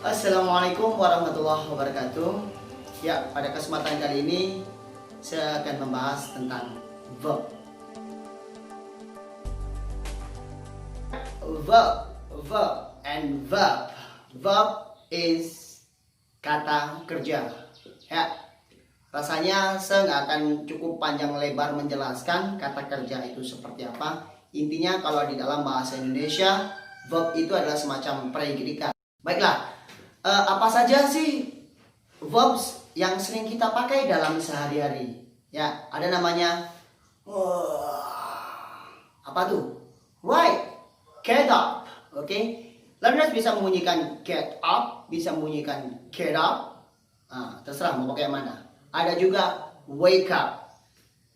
Assalamualaikum warahmatullahi wabarakatuh. Ya, pada kesempatan kali ini saya akan membahas tentang verb. Verb. Verb is kata kerja. Ya, rasanya saya nggak akan cukup panjang lebar menjelaskan kata kerja itu seperti apa. Intinya kalau di dalam bahasa Indonesia, verb itu adalah semacam predikat. Baiklah, apa saja sih verbs yang sering kita pakai dalam sehari-hari? Ya, ada namanya apa tuh? Right, get up. Oke, learners bisa membunyikan get up, bisa membunyikan get up. Terserah mau pakai yang mana. Ada juga wake up.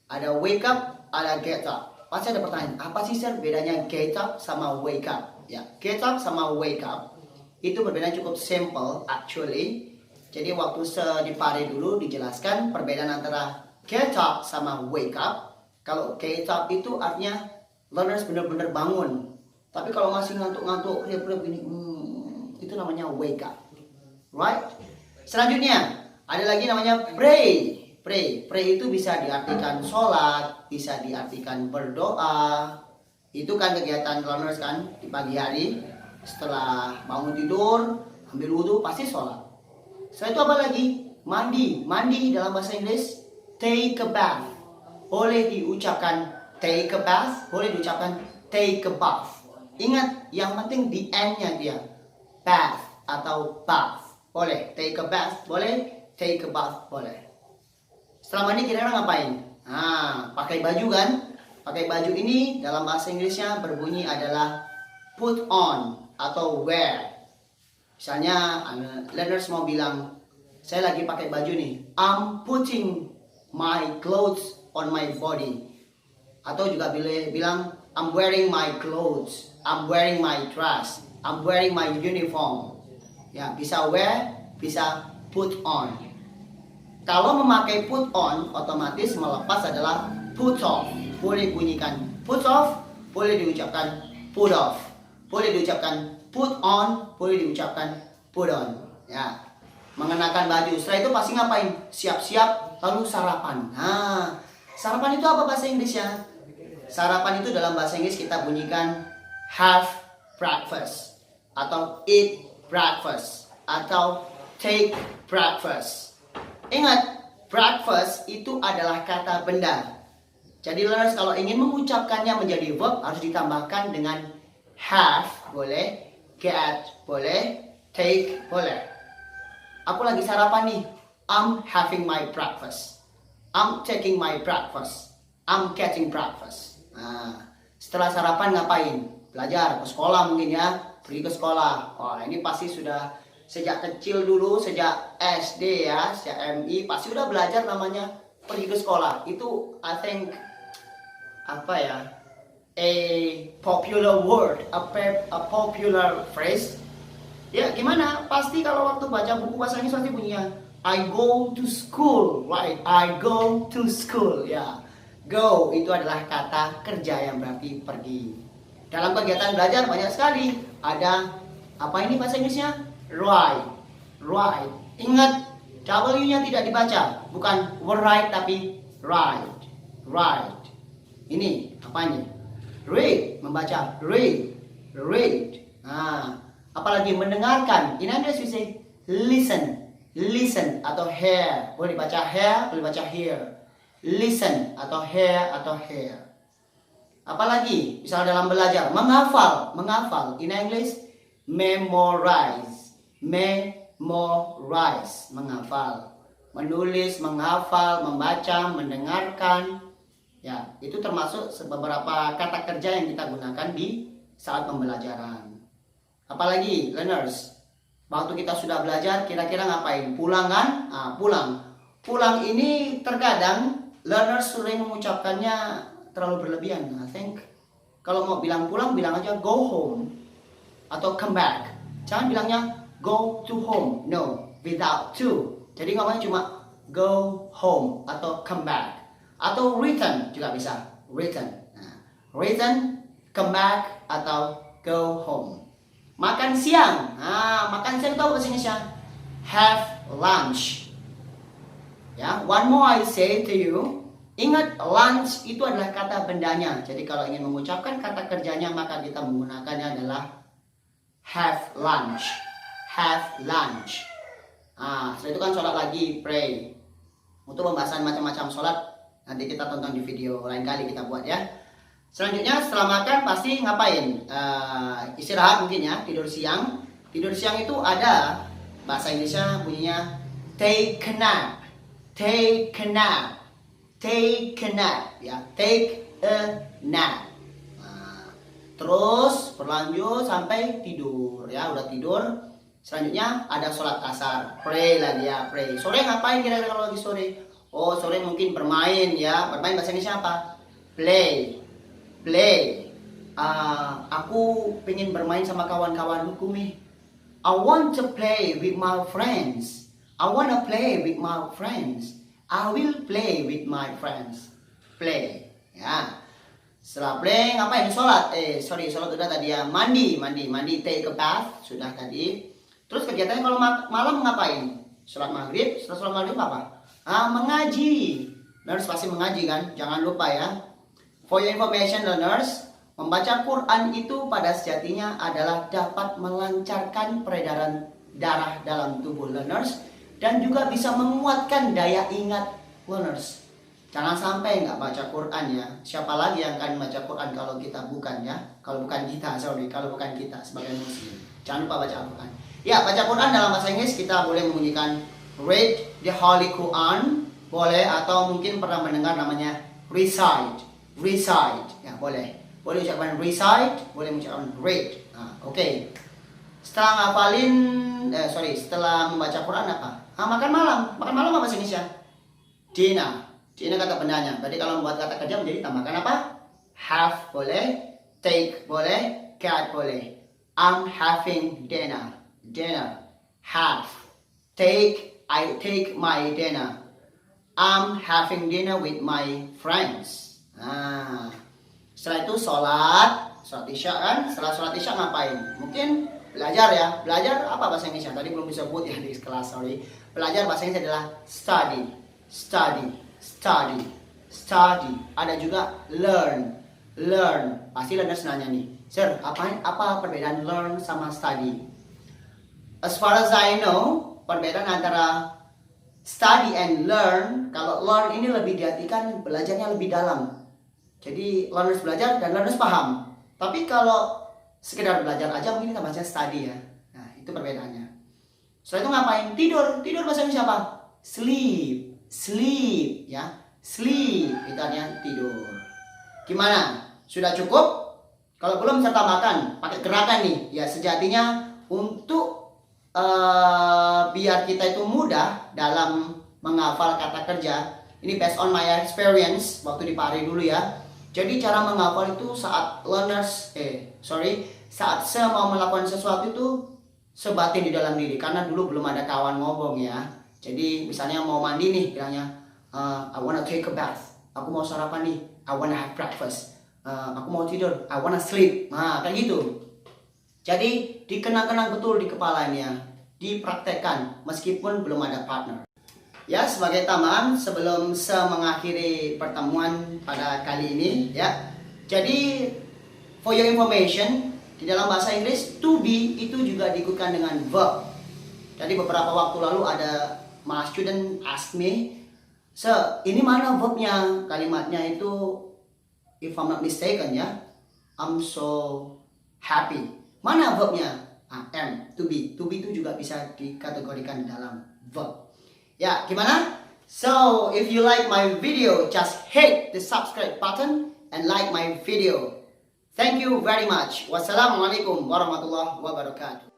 Ada wake up, ada get up. Pasti ada pertanyaan, apa sih sir bedanya get up sama wake up? Ya, get up sama wake up itu perbedaan cukup simple actually. Jadi waktu di pare dulu dijelaskan perbedaan antara get up sama wake up. Kalau get up itu artinya learners benar-benar bangun. Tapi kalau masih ngantuk-ngantuk, riap-riap gini, itu namanya wake up. Right? Selanjutnya ada lagi namanya pray. Pray itu bisa diartikan sholat, bisa diartikan berdoa. Itu kan kegiatan learners kan di pagi hari. Setelah bangun tidur, ambil wudhu, pasti sholat. Setelah itu apa lagi? Mandi dalam bahasa Inggris take a bath. Boleh diucapkan take a bath, boleh diucapkan take a bath. Ingat, yang penting di end-nya dia. Bath atau bath. Boleh take a bath, boleh take a bath, boleh. Setelah mandi kira-kira ngapain? Pakai baju kan? Pakai baju ini dalam bahasa Inggrisnya berbunyi adalah put on atau wear. Misalnya learners mau bilang, saya lagi pakai baju nih, I'm putting my clothes on my body. Atau juga boleh bilang, I'm wearing my clothes, I'm wearing my dress, I'm wearing my uniform. Ya, bisa wear, bisa put on. Kalau memakai put on, otomatis melepas adalah put off. Boleh bunyikan put off, boleh diucapkan put off. Boleh diucapkan put on, boleh diucapkan put on. Ya, mengenakan baju. Setelah itu pasti ngapain? Siap-siap, lalu sarapan. Sarapan itu apa bahasa Inggrisnya? Sarapan itu dalam bahasa Inggris kita bunyikan have breakfast, atau eat breakfast, atau take breakfast. Ingat, breakfast itu adalah kata benda. Jadi learners kalau ingin mengucapkannya menjadi verb harus ditambahkan dengan have, boleh, get, boleh, take, boleh. Aku lagi sarapan nih. I'm having my breakfast. I'm taking my breakfast. I'm getting breakfast. Setelah sarapan ngapain? Belajar, ke sekolah mungkin ya. Pergi ke sekolah. Ini pasti sudah sejak kecil dulu, sejak SD ya, sejak MI, pasti udah belajar namanya pergi ke sekolah. Itu I think apa ya? A popular word, a popular phrase. Ya gimana? Pasti kalau waktu baca buku bahasa Inggris pasti bunyinya I go to school, right? I go to school, ya. Go itu adalah kata kerja yang berarti pergi. Dalam kegiatan belajar banyak sekali. Ada apa ini bahasa Inggrisnya? Write. Ingat, W-nya tidak dibaca, bukan write tapi write. Ini apa ini? Read, membaca, read. Apalagi mendengarkan. In English we say listen atau hear. Boleh dibaca hair, boleh dibaca hear. Listen atau hear. Apalagi misal dalam belajar, menghafal. In English memorize, menghafal. Menulis, menghafal, membaca, mendengarkan. Ya, itu termasuk beberapa kata kerja yang kita gunakan di saat pembelajaran. Apalagi learners, waktu kita sudah belajar kira-kira ngapain? Pulang kan? Pulang ini terkadang learners sering mengucapkannya terlalu berlebihan. I think kalau mau bilang pulang, bilang aja go home atau come back. Jangan bilangnya go to home. No, without to. Jadi ngomongnya cuma go home atau come back. Atau return juga bisa. Return, come back, atau go home. makan siang. Nah, makan siang tahu bahasa Indonesia? Have lunch. Ya, one more I say to you. Ingat, lunch itu adalah kata bendanya. Jadi kalau ingin mengucapkan kata kerjanya, maka kita menggunakannya adalah have lunch. Have lunch. Nah, setelah itu kan sholat lagi, pray. Untuk pembahasan macam-macam sholat, nanti kita tonton di video lain kali kita buat ya. Selanjutnya setelah makan pasti ngapain? Istirahat mungkin ya, tidur siang. Tidur siang itu ada bahasa Indonesia bunyinya take a nap. Take a nap. Take a nap ya, take a nap. Nah, terus berlanjut sampai tidur ya, udah tidur. Selanjutnya ada sholat asar, pray lagi ya, pray. Sore ngapain kira-kira kalau lagi sore? Oh, sore mungkin bermain ya. Bermain bahasa Indonesia apa? Play. Play. Aku pengen bermain sama kawan-kawanku nih. I want to play with my friends. I wanna play with my friends. I will play with my friends. Play. Ya. Setelah play ngapain? Sholat. Sholat udah tadi ya. Mandi. Take a bath sudah tadi. Terus kegiatannya kalau malam ngapain? Sholat maghrib. Setelah sholat maghrib apa? Mengaji. Learners pasti mengaji kan? Jangan lupa ya. For your information learners, membaca Quran itu pada sejatinya adalah dapat melancarkan peredaran darah dalam tubuh learners dan juga bisa menguatkan daya ingat learners. Jangan sampai nggak baca Quran ya. Siapa lagi yang akan baca Quran kalau kita bukan ya? Kalau bukan kita sebagai muslim. Jangan lupa baca Al-Quran. Ya, baca Quran dalam bahasa Inggris kita boleh membunyikan read the Holy Quran, boleh, atau mungkin pernah mendengar namanya recite. Ya boleh ucapkan recite, boleh ucapkan read. Oke. Setelah setelah membaca Quran apa? Makan malam apa bahasa Indonesia? Dinner kata bendanya. Berarti kalau membuat kata kerja menjadi tambahkan apa? Have boleh, take boleh, get boleh. I'm having dinner. Have, take, I take my dinner. I'm having dinner with my friends. Setelah itu sholat isya kan. Setelah sholat isya ngapain? Mungkin belajar ya. Belajar apa bahasa Indonesia? Tadi belum disebut ya di kelas, sorry. Belajar bahasa Inggris adalah study. Ada juga learn. Pasti learners nanya nih, sir, apa perbedaan learn sama study? As far as I know, perbedaan antara study and learn, kalau learn ini lebih diartikan belajarnya lebih dalam. Jadi learners belajar dan learners paham. Tapi kalau sekedar belajar aja mungkin kita baca study ya. Nah, itu perbedaannya. Setelah itu ngapain? Tidur bahasa Indonesia apa? Sleep ya. Sleep itu artinya tidur. Gimana? Sudah cukup? Kalau belum saya tambahkan pakai gerakan nih. Ya sejatinya untuk biar kita itu mudah dalam menghafal kata kerja. Ini based on my experience waktu di Pari dulu ya. Jadi cara menghafal itu saat saya mau melakukan sesuatu itu sebatin di dalam diri. Karena dulu belum ada kawan ngomong ya. Jadi misalnya mau mandi nih, bilangnya I wanna take a bath. Aku mau sarapan nih, I wanna have breakfast. Aku mau tidur, I wanna sleep. Nah kayak gitu. Jadi dikenang-kenang betul di kepalanya, dipraktekkan meskipun belum ada partner. Ya, sebagai tambahan sebelum saya mengakhiri pertemuan pada kali ini ya. Jadi for your information, di dalam bahasa Inggris to be itu juga diikutkan dengan verb. Jadi beberapa waktu lalu ada my student ask me, "Sir, ini mana verbnya?" Kalimatnya itu if I'm not mistaken ya, I'm so happy. Mana verbnya? Am, to be. To be itu juga bisa dikategorikan dalam verb. Ya, gimana? So, if you like my video, just hit the subscribe button and like my video. Thank you very much. Wassalamualaikum warahmatullahi wabarakatuh.